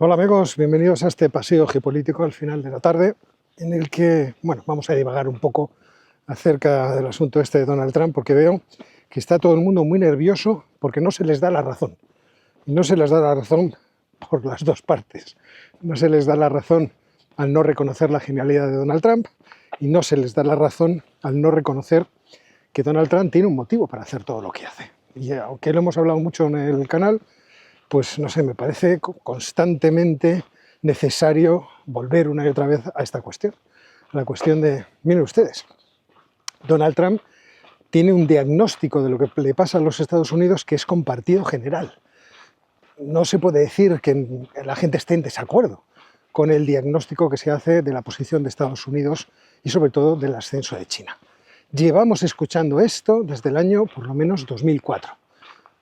Hola amigos, bienvenidos a este paseo geopolítico al final de la tarde, en el que vamos a divagar un poco acerca del asunto este de Donald Trump, porque veo que está todo el mundo muy nervioso porque no se les da la razón. Y no se les da la razón por las dos partes. No se les da la razón al no reconocer la genialidad de Donald Trump y no se les da la razón al no reconocer que Donald Trump tiene un motivo para hacer todo lo que hace. Y aunque lo hemos hablado mucho en el canal, pues no sé, me parece constantemente necesario volver una y otra vez a esta cuestión. La cuestión de, miren ustedes, Donald Trump tiene un diagnóstico de lo que le pasa a los Estados Unidos que es compartido general. No se puede decir que la gente esté en desacuerdo con el diagnóstico que se hace de la posición de Estados Unidos y sobre todo del ascenso de China. Llevamos escuchando esto desde el año por lo menos 2004.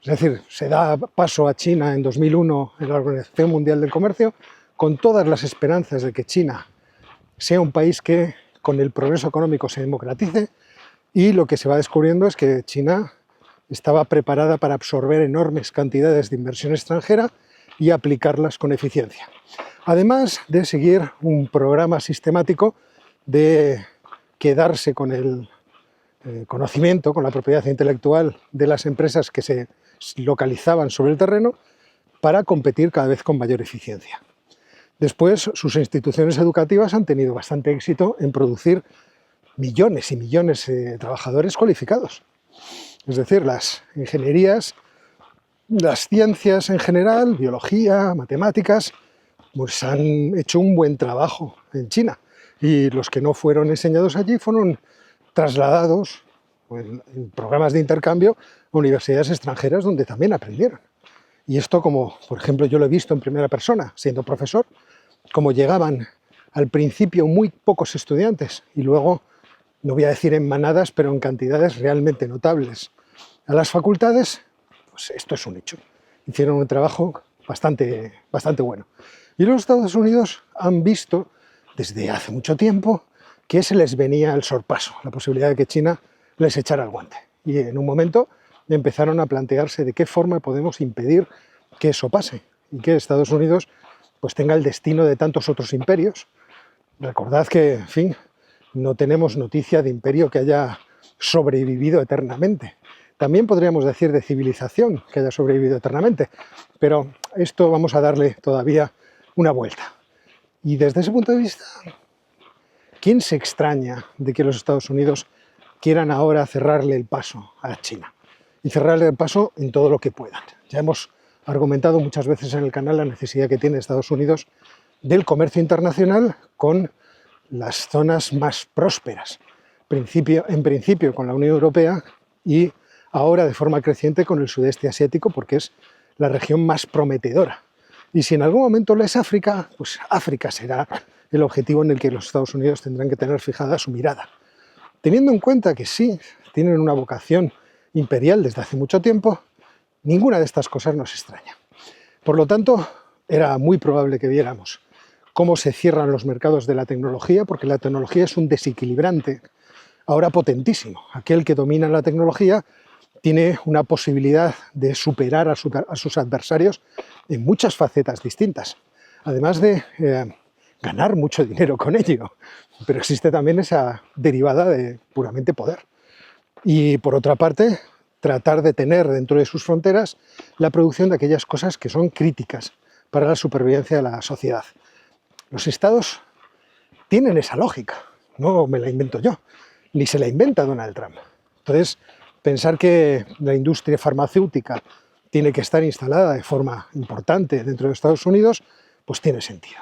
Es decir, se da paso a China en 2001 en la Organización Mundial del Comercio con todas las esperanzas de que China sea un país que con el progreso económico se democratice, y lo que se va descubriendo es que China estaba preparada para absorber enormes cantidades de inversión extranjera y aplicarlas con eficiencia. Además de seguir un programa sistemático de quedarse con el conocimiento, con la propiedad intelectual de las empresas que se localizaban sobre el terreno para competir cada vez con mayor eficiencia. Después, sus instituciones educativas han tenido bastante éxito en producir millones y millones de trabajadores cualificados. Es decir, las ingenierías, las ciencias en general, biología, matemáticas, pues han hecho un buen trabajo en China. Y los que no fueron enseñados allí fueron trasladados en programas de intercambio a universidades extranjeras donde también aprendieron. Y esto, como por ejemplo yo lo he visto en primera persona siendo profesor, como llegaban al principio muy pocos estudiantes y luego, no voy a decir en manadas, pero en cantidades realmente notables a las facultades, pues esto es un hecho. Hicieron un trabajo bastante bueno. Y los Estados Unidos han visto desde hace mucho tiempo que se les venía el sorpaso, la posibilidad de que China les echara el guante. Y en un momento empezaron a plantearse de qué forma podemos impedir que eso pase y que Estados Unidos pues tenga el destino de tantos otros imperios. Recordad que, en fin, no tenemos noticia de imperio que haya sobrevivido eternamente. También podríamos decir de civilización que haya sobrevivido eternamente, pero esto vamos a darle todavía una vuelta. Y desde ese punto de vista, ¿quién se extraña de que los Estados Unidos quieran ahora cerrarle el paso a China? Y cerrarle el paso en todo lo que puedan. Ya hemos argumentado muchas veces en el canal la necesidad que tiene Estados Unidos del comercio internacional con las zonas más prósperas. En principio con la Unión Europea y ahora de forma creciente con el sudeste asiático, porque es la región más prometedora. Y si en algún momento lo es África, pues África será el objetivo en el que los Estados Unidos tendrán que tener fijada su mirada. Teniendo en cuenta que sí, tienen una vocación imperial desde hace mucho tiempo, ninguna de estas cosas nos extraña. Por lo tanto, era muy probable que viéramos cómo se cierran los mercados de la tecnología, porque la tecnología es un desequilibrante ahora potentísimo. Aquel que domina la tecnología tiene una posibilidad de superar a sus adversarios en muchas facetas distintas, además de ganar mucho dinero con ello. Pero existe también esa derivada de puramente poder. Y por otra parte, tratar de tener dentro de sus fronteras la producción de aquellas cosas que son críticas para la supervivencia de la sociedad. Los estados tienen esa lógica, no me la invento yo, ni se la inventa Donald Trump. Entonces, pensar que la industria farmacéutica tiene que estar instalada de forma importante dentro de Estados Unidos, pues tiene sentido.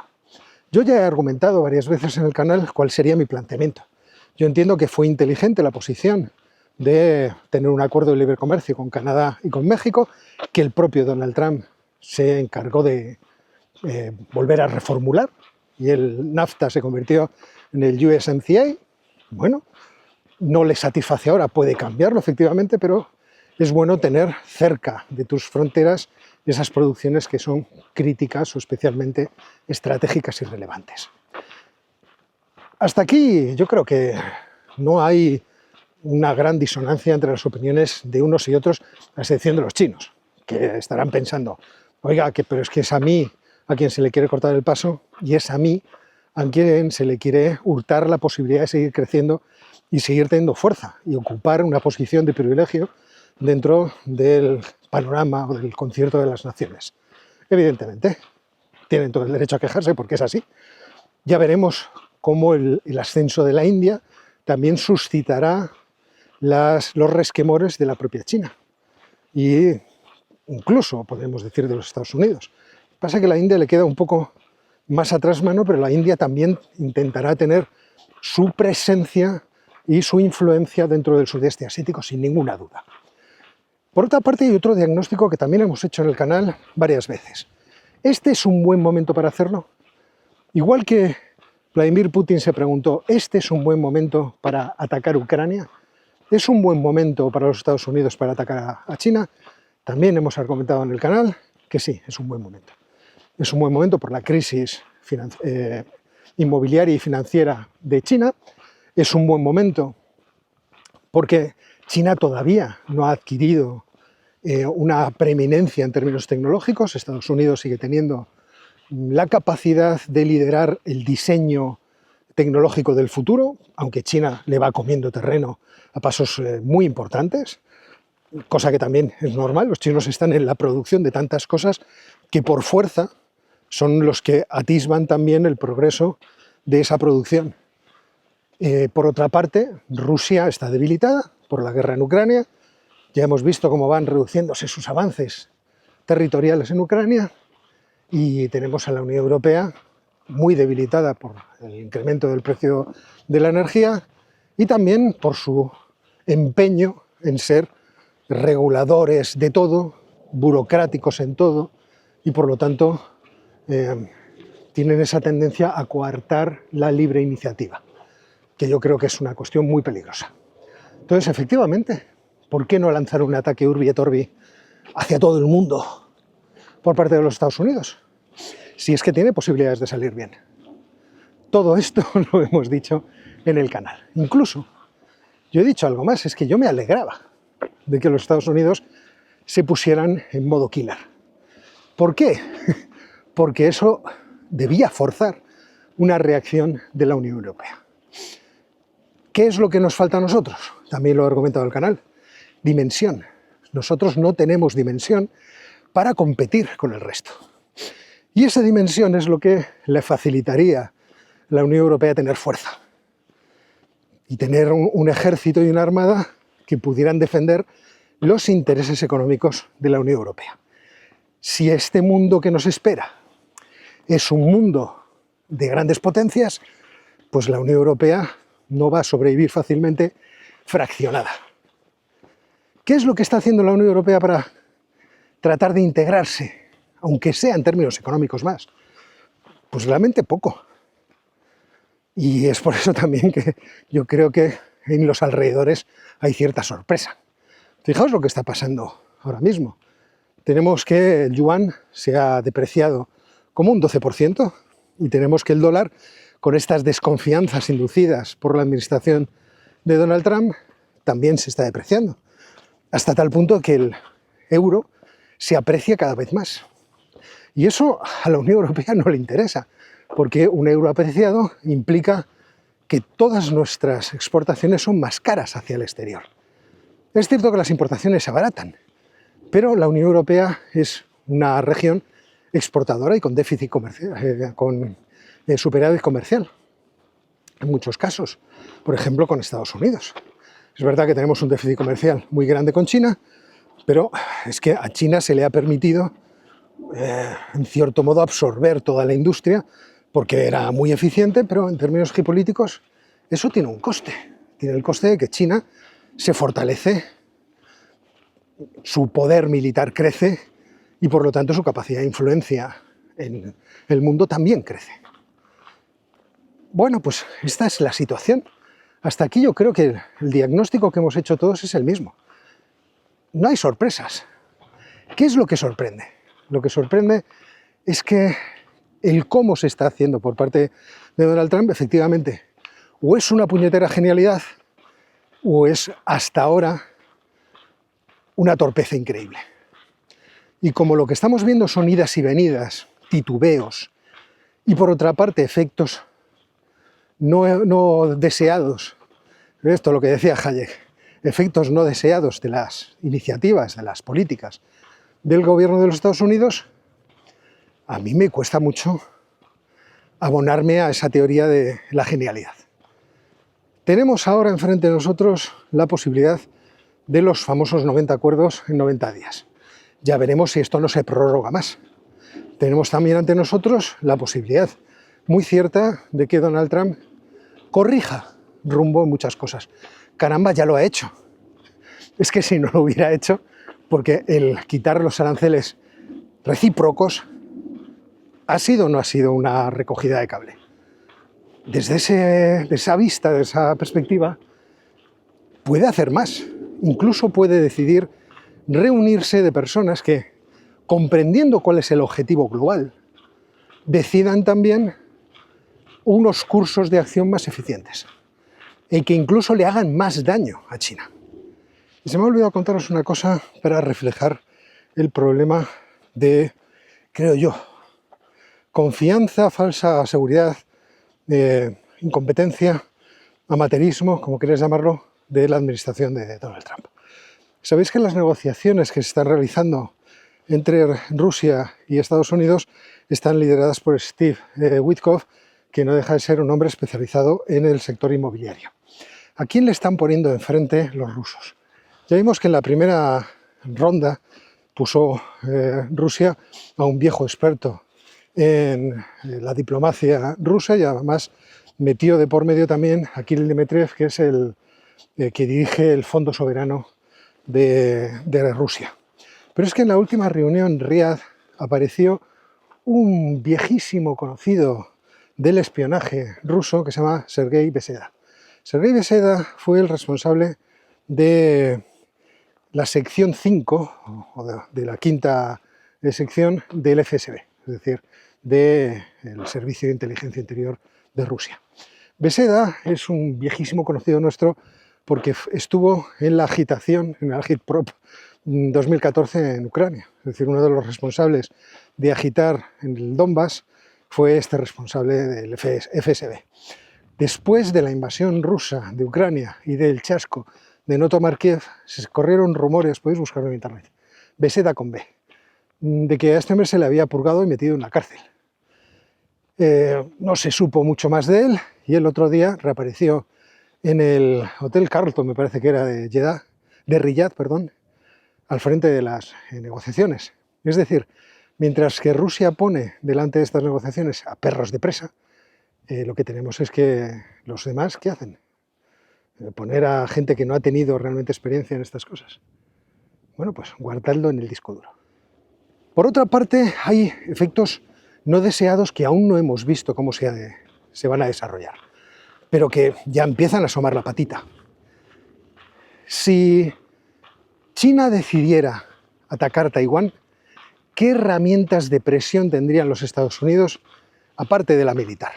Yo ya he argumentado varias veces en el canal cuál sería mi planteamiento. Yo entiendo que fue inteligente la posición de tener un acuerdo de libre comercio con Canadá y con México, que el propio Donald Trump se encargó de volver a reformular, y el NAFTA se convirtió en el USMCA. Bueno, no le satisface ahora, puede cambiarlo efectivamente, pero es bueno tener cerca de tus fronteras esas producciones que son críticas o especialmente estratégicas y relevantes. Hasta aquí yo creo que no hay una gran disonancia entre las opiniones de unos y otros, a excepción de los chinos, que estarán pensando, oiga, pero es que es a mí a quien se le quiere cortar el paso y es a mí a quien se le quiere hurtar la posibilidad de seguir creciendo y seguir teniendo fuerza y ocupar una posición de privilegio dentro del panorama o del concierto de las naciones. Evidentemente, tienen todo el derecho a quejarse porque es así. Ya veremos cómo el ascenso de la India también suscitará los resquemores de la propia China y incluso, podemos decir, de los Estados Unidos. Pasa que a la India le queda un poco más atrás mano, pero la India también intentará tener su presencia y su influencia dentro del sudeste asiático, sin ninguna duda. Por otra parte, hay otro diagnóstico que también hemos hecho en el canal varias veces. ¿Este es un buen momento para hacerlo? Igual que Vladimir Putin se preguntó, ¿este es un buen momento para atacar Ucrania? ¿Es un buen momento para los Estados Unidos para atacar a China? También hemos argumentado en el canal que sí, es un buen momento. Es un buen momento por la crisis inmobiliaria y financiera de China. Es un buen momento porque China todavía no ha adquirido una preeminencia en términos tecnológicos. Estados Unidos sigue teniendo la capacidad de liderar el diseño tecnológico del futuro, aunque China le va comiendo terreno a pasos muy importantes, cosa que también es normal. Los chinos están en la producción de tantas cosas que por fuerza son los que atisban también el progreso de esa producción. Por otra parte, Rusia está debilitada por la guerra en Ucrania. Ya hemos visto cómo van reduciéndose sus avances territoriales en Ucrania y tenemos a la Unión Europea muy debilitada por el incremento del precio de la energía y también por su empeño en ser reguladores de todo, burocráticos en todo y por lo tanto tienen esa tendencia a coartar la libre iniciativa, que yo creo que es una cuestión muy peligrosa. Entonces, efectivamente, ¿por qué no lanzar un ataque Urbi et Orbi hacia todo el mundo por parte de los Estados Unidos? Si es que tiene posibilidades de salir bien. Todo esto lo hemos dicho en el canal. Incluso, yo he dicho algo más, es que yo me alegraba de que los Estados Unidos se pusieran en modo killer. ¿Por qué? Porque eso debía forzar una reacción de la Unión Europea. ¿Qué es lo que nos falta a nosotros? También lo he argumentado en el canal. Dimensión. Nosotros no tenemos dimensión para competir con el resto. Y esa dimensión es lo que le facilitaría a la Unión Europea tener fuerza y tener un ejército y una armada que pudieran defender los intereses económicos de la Unión Europea. Si este mundo que nos espera es un mundo de grandes potencias, pues la Unión Europea no va a sobrevivir fácilmente fraccionada. ¿Qué es lo que está haciendo la Unión Europea para tratar de integrarse, aunque sea en términos económicos más? Pues realmente poco. Y es por eso también que yo creo que en los alrededores hay cierta sorpresa. Fijaos lo que está pasando ahora mismo. Tenemos que el yuan se ha depreciado como un 12% y tenemos que el dólar, con estas desconfianzas inducidas por la administración de Donald Trump, también se está depreciando, hasta tal punto que el euro se aprecia cada vez más. Y eso a la Unión Europea no le interesa, porque un euro apreciado implica que todas nuestras exportaciones son más caras hacia el exterior. Es cierto que las importaciones se abaratan, pero la Unión Europea es una región exportadora y con déficit comercial, con superávit comercial, en muchos casos, por ejemplo con Estados Unidos. Es verdad que tenemos un déficit comercial muy grande con China, pero es que a China se le ha permitido, en cierto modo, absorber toda la industria, porque era muy eficiente, pero en términos geopolíticos eso tiene un coste. Tiene el coste de que China se fortalece, su poder militar crece y por lo tanto su capacidad de influencia en el mundo también crece. Bueno, pues esta es la situación. Hasta aquí yo creo que el diagnóstico que hemos hecho todos es el mismo. No hay sorpresas. ¿Qué es lo que sorprende? Lo que sorprende es que el cómo se está haciendo por parte de Donald Trump, efectivamente, o es una puñetera genialidad, o es hasta ahora una torpeza increíble. Y como lo que estamos viendo son idas y venidas titubeos y por otra parte efectos no deseados, esto es lo que decía Hayek, efectos no deseados de las iniciativas, de las políticas del gobierno de los Estados Unidos, a mí me cuesta mucho abonarme a esa teoría de la genialidad. Tenemos ahora enfrente de nosotros la posibilidad de los famosos 90 acuerdos en 90 días. Ya veremos si esto no se prorroga más. Tenemos también ante nosotros la posibilidad muy cierta de que Donald Trump corrija rumbo en muchas cosas. Caramba, ya lo ha hecho. Es que si no lo hubiera hecho, porque el quitar los aranceles recíprocos ha sido o no ha sido una recogida de cable. Desde esa vista, de esa perspectiva, puede hacer más. Incluso puede decidir reunirse de personas que, comprendiendo cuál es el objetivo global, decidan también unos cursos de acción más eficientes y que incluso le hagan más daño a China. Y se me ha olvidado contaros una cosa para reflejar el problema de, creo yo, confianza, falsa seguridad, incompetencia, amateurismo, como queréis llamarlo, de la administración de Donald Trump. Sabéis que las negociaciones que se están realizando entre Rusia y Estados Unidos están lideradas por Steve Witkoff, que no deja de ser un hombre especializado en el sector inmobiliario. ¿A quién le están poniendo enfrente los rusos? Ya vimos que en la primera ronda puso Rusia a un viejo experto en la diplomacia rusa y además metió de por medio también a Kirill Dmitriev, que es el que dirige el Fondo Soberano de Rusia. Pero es que en la última reunión en Riad apareció un viejísimo conocido del espionaje ruso que se llama Sergei Beseda. Sergei Beseda fue el responsable de la sección 5, o de la quinta sección del FSB, es decir, del Servicio de Inteligencia Interior de Rusia. Beseda es un viejísimo conocido nuestro porque estuvo en la agitación, en el Agitprop 2014 en Ucrania. Es decir, uno de los responsables de agitar en el Donbass fue este responsable del FSB. Después de la invasión rusa de Ucrania y del chasco de no tomar Kiev, se corrieron rumores, podéis buscarlo en internet, Beseda con B, de que a este hombre se le había purgado y metido en la cárcel. No se supo mucho más de él y el otro día reapareció en el Hotel Carlton, me parece que era de Riyadh, al frente de las negociaciones. Es decir, mientras que Rusia pone delante de estas negociaciones a perros de presa, lo que tenemos es que los demás, ¿qué hacen? Poner a gente que no ha tenido realmente experiencia en estas cosas. Bueno, pues guardadlo en el disco duro. Por otra parte, hay efectos no deseados que aún no hemos visto cómo se van a desarrollar, pero que ya empiezan a asomar la patita. Si China decidiera atacar Taiwán, ¿qué herramientas de presión tendrían los Estados Unidos, aparte de la militar?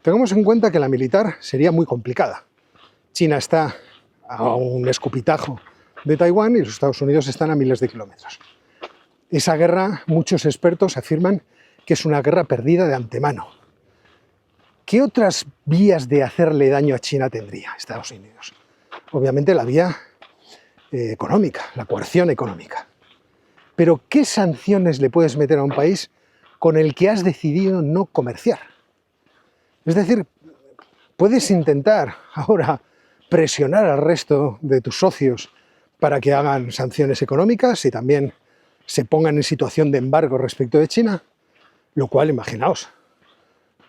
Tengamos en cuenta que la militar sería muy complicada. China está a un escupitajo de Taiwán y los Estados Unidos están a miles de kilómetros. Esa guerra, muchos expertos afirman que es una guerra perdida de antemano. ¿Qué otras vías de hacerle daño a China tendría Estados Unidos? Obviamente la vía económica, la coerción económica. Pero ¿qué sanciones le puedes meter a un país con el que has decidido no comerciar? Es decir, puedes intentar ahora presionar al resto de tus socios para que hagan sanciones económicas y también se pongan en situación de embargo respecto de China, lo cual, imaginaos,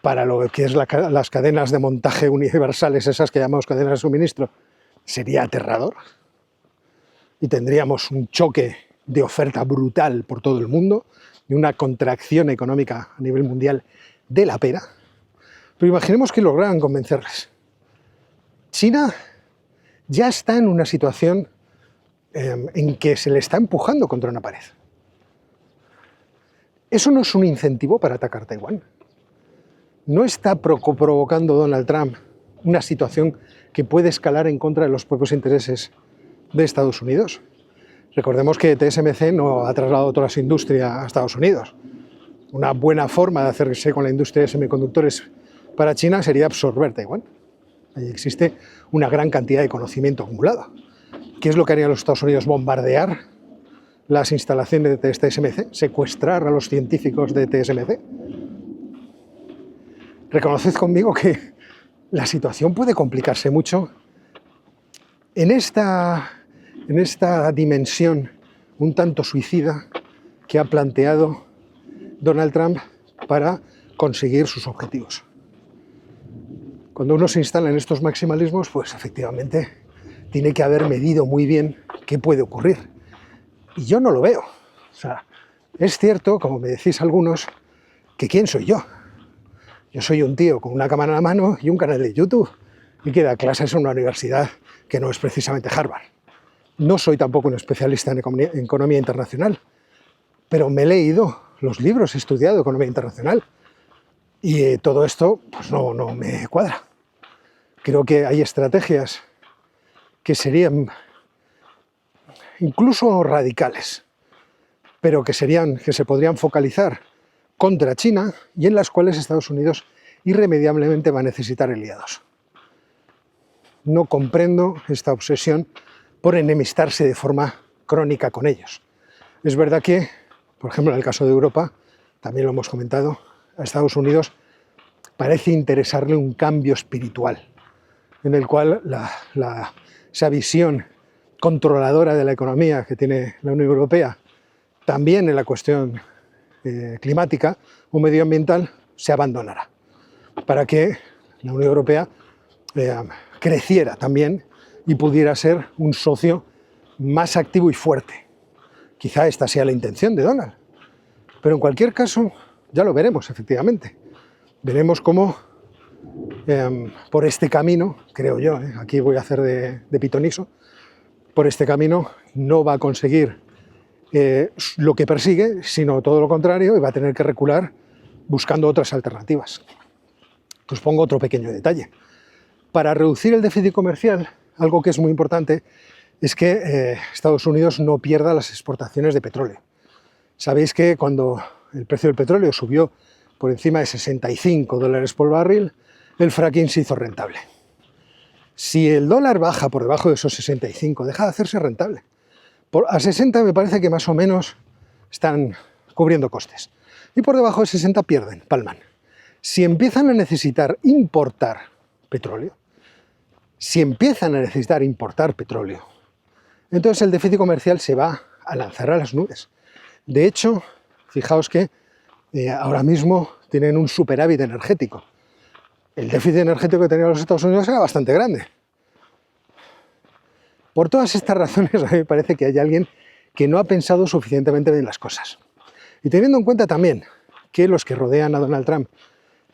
para lo que es las cadenas de montaje universales, esas que llamamos cadenas de suministro, sería aterrador. Y tendríamos un choque de oferta brutal por todo el mundo y una contracción económica a nivel mundial de la pera. Pero imaginemos que lograran convencerles. China ya está en una situación en que se le está empujando contra una pared. Eso no es un incentivo para atacar Taiwán. ¿No está provocando Donald Trump una situación que puede escalar en contra de los propios intereses de Estados Unidos? Recordemos que TSMC no ha trasladado toda su industria a Estados Unidos. Una buena forma de hacerse con la industria de semiconductores para China sería absorber Taiwán. Ahí existe una gran cantidad de conocimiento acumulado. ¿Qué es lo que harían los Estados Unidos? Bombardear las instalaciones de TSMC, secuestrar a los científicos de TSMC. Reconoced conmigo que la situación puede complicarse mucho en esta dimensión un tanto suicida que ha planteado Donald Trump para conseguir sus objetivos. Cuando uno se instala en estos maximalismos, pues efectivamente tiene que haber medido muy bien qué puede ocurrir. Y yo no lo veo. O sea, es cierto, como me decís algunos, que ¿quién soy yo? Yo soy un tío con una cámara en la mano y un canal de YouTube y que da clases en una universidad que no es precisamente Harvard. No soy tampoco un especialista en economía internacional, pero me he leído los libros, he estudiado economía internacional y todo esto pues no me cuadra. Creo que hay estrategias que serían incluso radicales, pero que se podrían focalizar contra China y en las cuales Estados Unidos irremediablemente va a necesitar aliados. No comprendo esta obsesión por enemistarse de forma crónica con ellos. Es verdad que, por ejemplo, en el caso de Europa, también lo hemos comentado, a Estados Unidos parece interesarle un cambio espiritual, en el cual esa visión controladora de la economía que tiene la Unión Europea, también en la cuestión climática o medioambiental, se abandonará, para que la Unión Europea creciera también y pudiera ser un socio más activo y fuerte. Quizá esta sea la intención de Donald, pero en cualquier caso ya lo veremos efectivamente. Veremos cómo por este camino, creo yo, aquí voy a hacer de pitoniso, por este camino no va a conseguir lo que persigue, sino todo lo contrario, y va a tener que recular buscando otras alternativas. Os pongo otro pequeño detalle. Para reducir el déficit comercial, algo que es muy importante es que Estados Unidos no pierda las exportaciones de petróleo. Sabéis que cuando el precio del petróleo subió por encima de $65 por barril, el fracking se hizo rentable. Si el dólar baja por debajo de esos 65, deja de hacerse rentable. A 60 me parece que más o menos están cubriendo costes. Y por debajo de 60 pierden, palman. Si empiezan a necesitar importar petróleo, entonces el déficit comercial se va a lanzar a las nubes. De hecho, fijaos que ahora mismo tienen un superávit energético. El déficit energético que tenían los Estados Unidos era bastante grande. Por todas estas razones, a mí me parece que hay alguien que no ha pensado suficientemente bien las cosas. Y teniendo en cuenta también que los que rodean a Donald Trump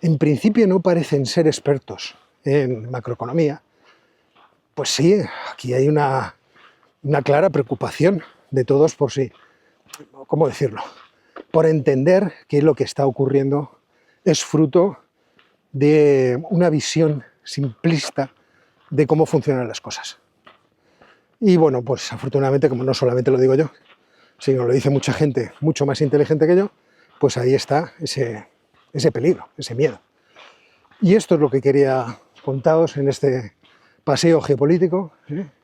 en principio no parecen ser expertos en macroeconomía, pues sí, aquí hay una clara preocupación de todos por sí, ¿cómo decirlo?, por entender que lo que está ocurriendo es fruto de una visión simplista de cómo funcionan las cosas. Y bueno, pues afortunadamente, como no solamente lo digo yo, sino lo dice mucha gente mucho más inteligente que yo, pues ahí está ese peligro, ese miedo. Y esto es lo que quería contaros en este paseo geopolítico.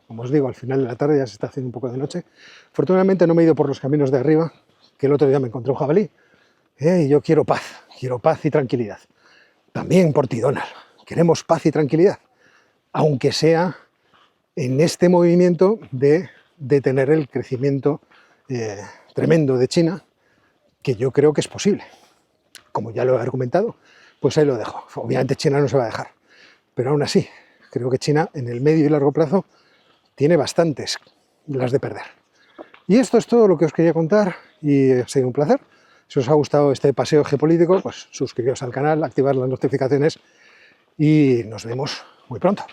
Como os digo, al final de la tarde ya se está haciendo un poco de noche. Afortunadamente no me he ido por los caminos de arriba, que el otro día me encontré un jabalí. Y yo quiero paz y tranquilidad. También por ti, Donald. Queremos paz y tranquilidad, aunque sea en este movimiento de detener el crecimiento tremendo de China, que yo creo que es posible. Como ya lo he argumentado, pues ahí lo dejo. Obviamente China no se va a dejar, pero aún así, creo que China en el medio y largo plazo tiene bastantes las de perder. Y esto es todo lo que os quería contar y ha sido un placer. Si os ha gustado este paseo geopolítico, pues suscribiros al canal, activar las notificaciones y nos vemos muy pronto.